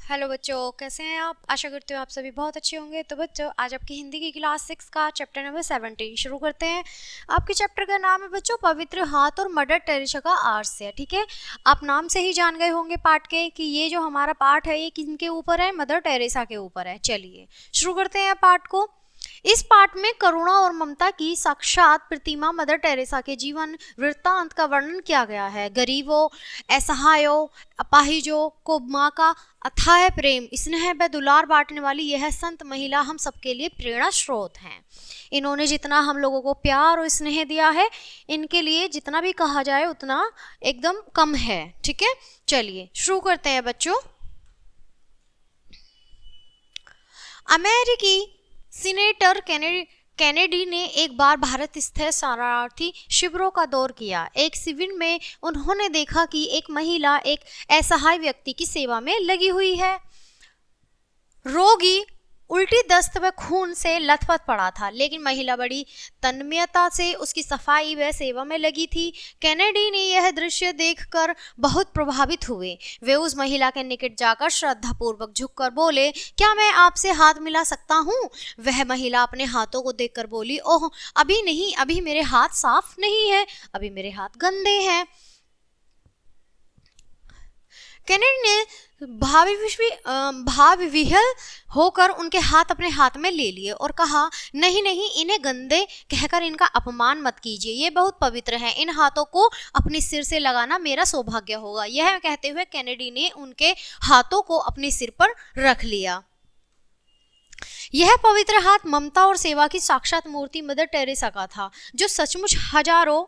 Hello बच्चों, कैसे हैं आप? आशा करती हूँ आप सभी बहुत अच्छे होंगे। तो बच्चों, आज आपकी हिंदी की क्लास 6 का चैप्टर नंबर 17 शुरू करते हैं। आपके चैप्टर का नाम है बच्चों पवित्र हाथ और मदर टेरेसा का आर्य। ठीक है, आप नाम से ही जान गए होंगे पाठ के कि ये जो हमारा पाठ है ये किनके ऊपर है? मदर टेरेसा के ऊपर है। चलिए शुरू करते हैं पाठ को। इस पाठ में करुणा और ममता की साक्षात प्रतिमा मदर टेरेसा के जीवन वृत्तांत का वर्णन किया गया है। गरीबों, असहायों, अपाहिजों को माँ का अथाह प्रेम, स्नेह व दुलार बांटने वाली यह संत महिला हम सबके लिए प्रेरणा स्रोत हैं। इन्होंने जितना हम लोगों को प्यार और स्नेह दिया है, इनके लिए जितना भी कहा जाए उतना एकदम कम है। ठीक है, चलिए शुरू करते हैं बच्चों। अमेरिकी सीनेटर कैनेडी ने एक बार भारत स्थित शरणार्थी शिविरों का दौर किया। एक शिविर में उन्होंने देखा कि एक महिला एक असहाय व्यक्ति की सेवा में लगी हुई है। रोगी उल्टी दस्त व खून से लथपथ पड़ा था, लेकिन महिला बड़ी तन्मयता से उसकी सफाई व सेवा में लगी थी। कैनेडी ने यह दृश्य देखकर बहुत प्रभावित हुए। वे उस महिला के निकट जाकर श्रद्धापूर्वक झुककर बोले, क्या मैं आपसे हाथ मिला सकता हूँ? वह महिला अपने हाथों को देखकर बोली, ओह अभी नहीं, अभी मेरे हाथ साफ नहीं है, अभी मेरे हाथ गंदे हैं। कैनेडी ने भाव विह्वल होकर उनके हाथ अपने हाथ में ले लिए और कहा, नहीं नहीं, इन्हें गंदे कहकर इनका अपमान मत कीजिए, ये बहुत पवित्र हैं। इन हाथों को अपने सिर से लगाना मेरा सौभाग्य होगा। यह कहते हुए कैनेडी ने उनके हाथों को अपने सिर पर रख लिया। यह पवित्र हाथ ममता और सेवा की साक्षात मूर्ति मदर टेरेसा का था, जो सचमुच हजारों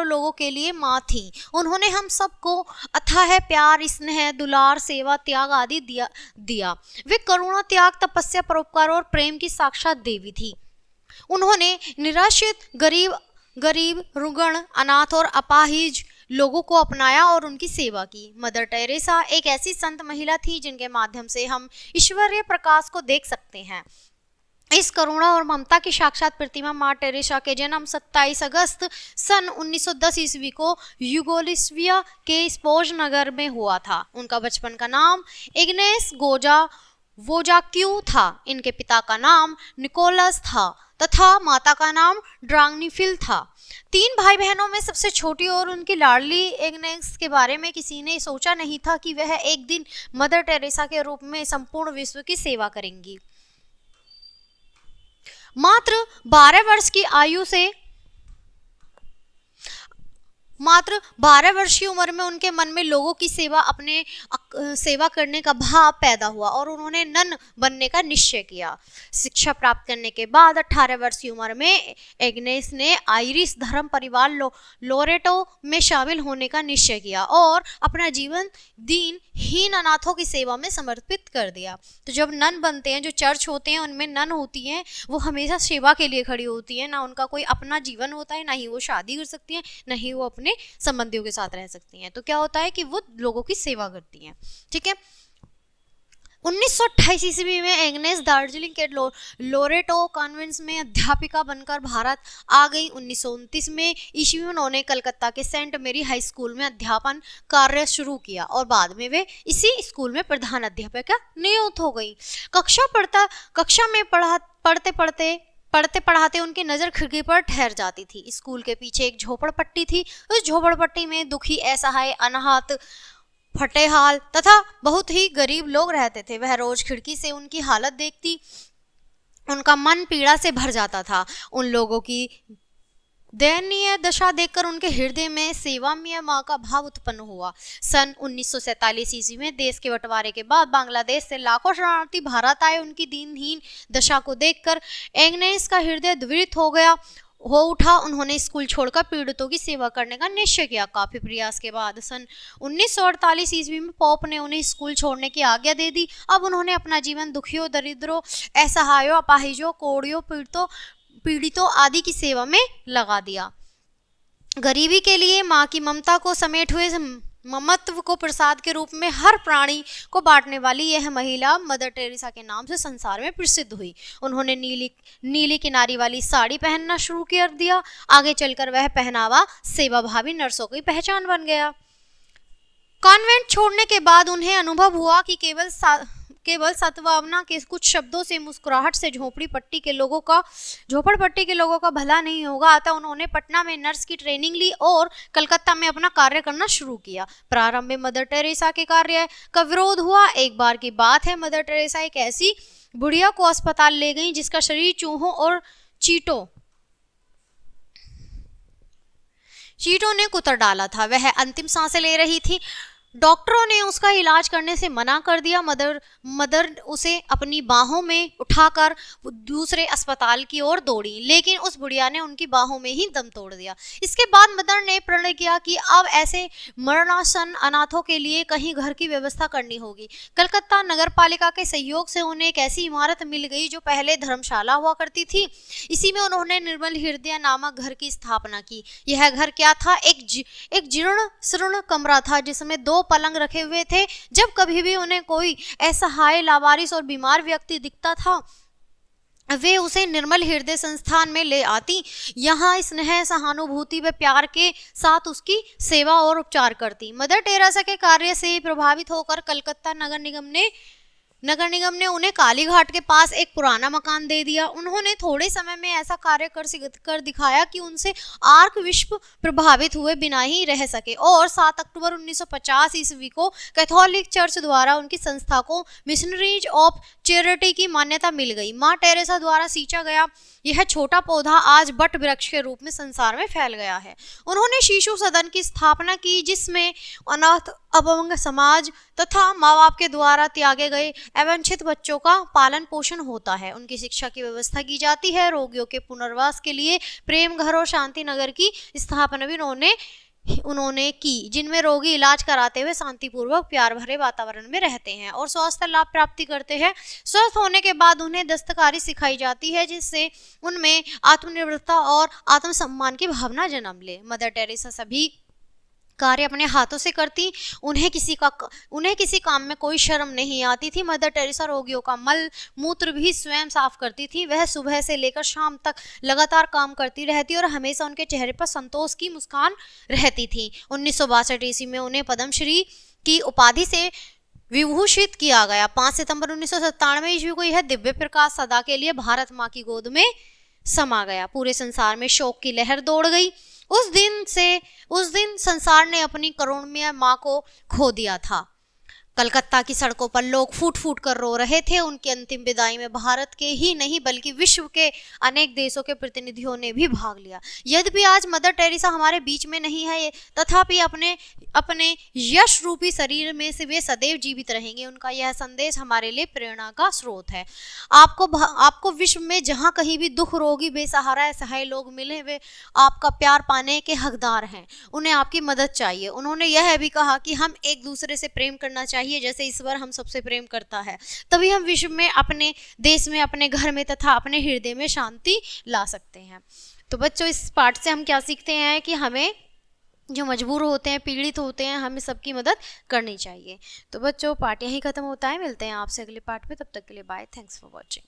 लोगों के लिए माँ थी। उन्होंने हम सबको अथाह प्यार, स्नेह, दुलार, सेवा, त्याग आदि दिया। वे करुणा, त्याग, तपस्या, परोपकार और प्रेम की साक्षात देवी थी। उन्होंने निराश्रित, गरीब, रुग्ण, अनाथ और अपाहिज लोगों को अपनाया और उनकी सेवा की। मदर टेरेसा एक ऐसी संत महिला थी जिनके माध्यम से हम ईश्वरीय प्रकाश को देख सकते हैं। इस करुणा और ममता की साक्षात प्रतिमा माँ टेरेसा के जन्म 27 अगस्त सन 1910 ईस्वी को यूगोस्लाविया के स्पोज नगर में हुआ था। उनका बचपन का नाम इग्नेस वोजाक्यू था। इनके पिता का नाम निकोलस था तथा माता का नाम ड्राग्निफिल था। 3 भाई बहनों में सबसे छोटी और उनकी लाडली इग्नेस के बारे में किसी ने सोचा नहीं था कि वह एक दिन मदर टेरेसा के रूप में संपूर्ण विश्व की सेवा करेंगी। मात्र 12 वर्ष की उम्र में उनके मन में लोगों की सेवा करने का भाव पैदा हुआ और उन्होंने नन बनने का निश्चय किया। शिक्षा प्राप्त करने के बाद 18 वर्ष की उम्र में एग्नेस ने आयरिश धर्म परिवार लोरेटो में शामिल होने का निश्चय किया और अपना जीवन दीनहीन अनाथों की सेवा में समर्पित कर दिया। तो जब नन बनते हैं, जो चर्च होते हैं उनमें नन होती हैं, वो हमेशा सेवा के लिए खड़ी होती है। ना उनका कोई अपना जीवन होता है, ना ही वो शादी कर सकती हैं, ना ही वो अपने संबंधियों के साथ रह सकती हैं। तो क्या होता है कि वो लोगों की सेवा करती हैं। ठीक है, 1928 ईस्वी में एग्नेस दार्जिलिंग के लोरेटो कॉन्वेंट में अध्यापिका बनकर भारत आ गई। 1929 में ईस्वी में उन्होंने कलकत्ता के सेंट मेरी हाई स्कूल में अध्यापन कार्य शुरू किया और बाद में वे इसी स्कूल में प्रधान अध्यापिका नियुक्त हो गई। कक्षा में पढ़ते पढ़ाते उनकी नज़र खिड़की पर ठहर जाती थी। स्कूल के पीछे एक झोपड़पट्टी थी। उस झोपड़पट्टी में दुखी, असहाय, अनाथ, फटेहाल तथा बहुत ही गरीब लोग रहते थे। वह रोज खिड़की से उनकी हालत देखती, उनका मन पीड़ा से भर जाता था। उन लोगों की दयनीय दशा देखकर उनके हृदय में सेवामय माँ का भाव उत्पन्न हुआ। सन 1947 ईस्वी में देश के बंटवारे के बाद बांग्लादेश से लाखों शरणार्थी भारत आए। उनकी दीनहीन दशा को देखकर एग्नेस का हृदय द्रवित हो उठा। उन्होंने स्कूल छोड़कर पीड़ितों की सेवा करने का निश्चय किया। काफी प्रयास के बाद सन 1948 ईस्वी में पोप ने उन्हें स्कूल छोड़ने की आज्ञा दे दी। अब उन्होंने अपना जीवन दुखियों, दरिद्रों, असहायों, अपाहिजों, कोढ़ियों, पीड़ितों आदि की सेवा में लगा दिया। गरीबी के लिए माँ की ममता को समेट हुए ममत्व को प्रसाद के रूप में हर प्राणी को बांटने वाली यह महिला मदर टेरेसा के नाम से संसार में प्रसिद्ध हुई। उन्होंने नीली किनारी वाली साड़ी पहनना शुरू कर दिया। आगे चलकर वह पहनावा सेवाभावी नर्सों की पहचान बन गया। कॉन्वेंट छोड़ने के बाद उन्हें अनुभव हुआ कि केवल सद्भावना के कुछ शब्दों से, मुस्कुराहट से झोपड़पट्टी के लोगों का भला नहीं होगा। अतः उन्होंने पटना में नर्स की ट्रेनिंग ली और कलकत्ता में अपना कार्य करना शुरू किया। प्रारंभ में मदर टेरेसा के कार्य का विरोध हुआ। एक बार की बात है, मदर टेरेसा एक ऐसी बुढ़िया को अस्पताल ले गई जिसका शरीर चूहों और चींटों ने कुतर डाला था। वह अंतिम सांसें ले रही थी। डॉक्टरों ने उसका इलाज करने से मना कर दिया। मदर उसे अपनी बाहों में उठाकर दूसरे अस्पताल की ओर दौड़ी, लेकिन उस बुढ़िया ने उनकी बाहों में ही दम तोड़ दिया। इसके बाद मदर ने प्रण किया कि अब ऐसे मरणासन अनाथों के लिए कहीं घर की व्यवस्था करनी होगी। कलकत्ता नगर पालिका के सहयोग से उन्हें एक ऐसी इमारत मिल गई जो पहले धर्मशाला हुआ करती थी। इसी में उन्होंने निर्मल हृदय नामक घर की स्थापना की। यह घर क्या था? एक जीर्ण शीर्ण कमरा था जिसमें 2 पलंग रखे हुए थे। जब कभी भी उन्हें कोई असहाय, लावारिस और बीमार व्यक्ति दिखता था, वे उसे निर्मल हृदय संस्थान में ले आती। यहाँ स्नेह, सहानुभूति व प्यार के साथ उसकी सेवा और उपचार करती। मदर टेरेसा के कार्य से प्रभावित होकर कलकत्ता नगर निगम ने उन्हें कालीघाट के पास एक पुराना मकान दे दिया। उन्होंने थोड़े समय में ऐसा कार्य कर दिखाया कि उनसे आर्क विश्व प्रभावित हुए बिना ही रह सके और 7 अक्टूबर 1950 ईस्वी को कैथोलिक चर्च द्वारा उनकी संस्था को मिशनरीज ऑफ चैरिटी की मान्यता मिल गई। मां टेरेसा द्वारा सींचा गया यह छोटा पौधा आज बट वृक्ष के रूप में संसार में फैल गया है। उन्होंने शिशु सदन की स्थापना की जिसमें अनाथ, अपंग समाज तथा माँ बाप के द्वारा त्यागे गए अवंचित बच्चों का पालन पोषण होता है। उनकी शिक्षा की व्यवस्था की जाती है। रोगियों के पुनर्वास के लिए प्रेम घर और शांति नगर की स्थापना भी उन्होंने की, जिनमें रोगी इलाज कराते हुए शांतिपूर्वक प्यार भरे वातावरण में रहते हैं और स्वास्थ्य लाभ प्राप्ति करते हैं। स्वस्थ होने के बाद उन्हें दस्तकारी सिखाई जाती है जिससे उनमें आत्मनिर्भरता और आत्मसम्मान की भावना जन्म ले। मदर टेरेसा सभी कार्य अपने हाथों से करती। उन्हें किसी काम में कोई शर्म नहीं आती थी। मदर टेरेसा रोगियों का मल मूत्र भी स्वयं साफ करती थी। वह सुबह से लेकर शाम तक लगातार काम करती रहती और हमेशा उनके चेहरे पर संतोष की मुस्कान रहती थी। 1962 ईस्वी में उन्हें पद्मश्री की उपाधि से विभूषित किया गया। 5 सितंबर 1997 ईस्वी को यह दिव्य प्रकाश सदा के लिए भारत माँ की गोद में समा गया। पूरे संसार में शोक की लहर दौड़ गई। उस दिन संसार ने अपनी करुणमय माँ को खो दिया था। कलकत्ता की सड़कों पर लोग फूट फूट कर रो रहे थे। उनकी अंतिम विदाई में भारत के ही नहीं बल्कि विश्व के अनेक देशों के प्रतिनिधियों ने भी भाग लिया। यद्यपि आज मदर टेरेसा हमारे बीच में नहीं है, तथापि अपने यश रूपी शरीर में से वे सदैव जीवित रहेंगे। उनका यह संदेश हमारे लिए प्रेरणा का स्रोत है। आपको विश्व में जहाँ कहीं भी दुख, रोगी, बेसहारा, असहाय लोग मिले, वे आपका प्यार पाने के हकदार हैं। उन्हें आपकी मदद चाहिए। उन्होंने यह भी कहा कि हम एक दूसरे से प्रेम करना चाहिए जैसे ईश्वर हम सबसे प्रेम करता है। तभी हम विश्व में, अपने देश में, अपने घर में तथा अपने हृदय में शांति ला सकते हैं। तो बच्चों, इस पाठ से हम क्या सीखते हैं कि हमें जो मजबूर होते हैं, पीड़ित होते हैं, हमें सबकी मदद करनी चाहिए। तो बच्चों, पाठ यहीं खत्म होता है। मिलते हैं आपसे अगले पाठ में। तब तक के लिए बाय। Thanks for watching.